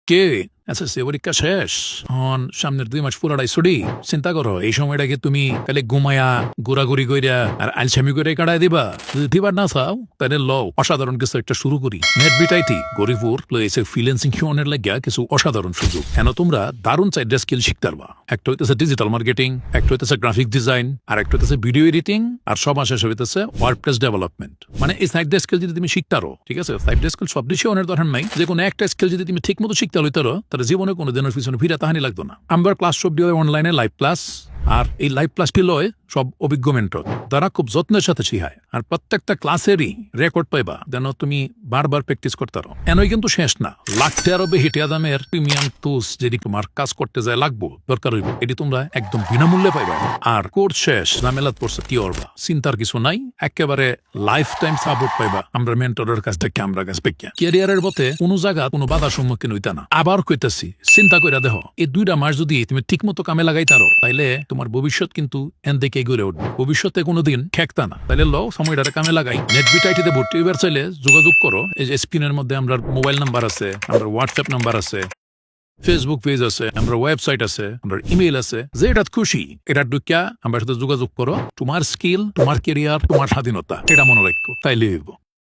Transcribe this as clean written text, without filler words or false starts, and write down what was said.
কে SSC পরীক্ষা শেষ হন সামনের 2 মাস পুরাটাই ছুটি চিন্তা করো এই সময়টাকে তুমি তাহলে ঘুমায়া ঘোরাঘুরি কইরা আর আলসামি করে কাটায় দিবা যদি দিবার না চাও তাহলে লও অসাধারণ কিছু একটা শুরু করি নেট বিটাইটি গরিপুর প্লেসে ফ্রিল্যান্সিং হিউনের লাগিয়া কিছু অসাধারণ সুযোগ কেন তোমরা দারুণ চাইডা স্কিল শিখতে পারবা একটা হইতেছে ডিজিটাল মার্কেটিং একটা হইতেছে গ্রাফিক ডিজাইন আর একটা হইতেছে ভিডিও এডিটিং আর সবার শেষে হইতেছে ওয়ার্ডপ্রেস ডেভেলপমেন্ট মানে এই সাইড স্কিল যদি তুমি শিখতে পারো ঠিক আছে সাইড স্কিল সব দেশে অনেক দরকার নাই যে কোনো একটা স্কিল যদি তুমি ঠিক মতো শিখতে লইতে পারো তাহলে জীবনে কোনো দিনের পিছনে ফিরে তাহানি লাগতো না আমার ক্লাস সব দিয়ে অনলাইনে লাইভ ক্লাস আর এই লাইভ ক্লাসটি লয় সব অভিজ্ঞ মেন্টর তারা খুব যত্নের সাথে শিখায় আর প্রত্যেকটা ক্লাসেরই রেকর্ড পাইবা যেন তুমি বারবার প্র্যাকটিস করতে পারো এনই কিন্তু শেষ না লাখটা আরো বেশি দামের প্রিমিয়াম টুলস যদি তোমার কাজ করতে যায় লাগবো দরকার হইব এটি তোমরা একদম বিনামূল্যে পাইবা আর কোর্স শেষ ঝামেলাত পড়ছে কি করবা চিন্তার কিছু নাই একেবারে লাইফ টাইম সাপোর্ট পাইবা আমরা মেন্টরের কাছ থেকে আমরা কাছ থেকে ক্যারিয়ারের পথে কোনো জায়গা কোনো বাধার সম্মুখীন হইতা না আবার কইতাছি চিন্তা কইরা দেখো এই 2টা মাস যদি তুমি ঠিক মতো কামে লাগাইতারো তাইলে তোমার ভবিষ্যৎ কিন্তু এন দিকে গড়ে উঠবে ভবিষ্যতে কোনোদিন ঠেকতা না তাহলে লও সময়টারে কামে লাগাই নেট বিটাইটিতে ভর্তি হইবার চাইলে যোগাযোগ করো এই যে স্ক্রিনের মধ্যে আমরা মোবাইল নাম্বার আছে আমরা হোয়াটসঅ্যাপ নাম্বার আছে ফেসবুক পেজ আছে আমরা ওয়েবসাইট আছে আমরা ইমেল আছে যে এটা খুশি এটা ঢুকিয়া আমার সাথে যোগাযোগ করো তোমার স্কিল তোমার কেরিয়ার তোমার স্বাধীনতা এটা মনে রাখো তাইলে হইব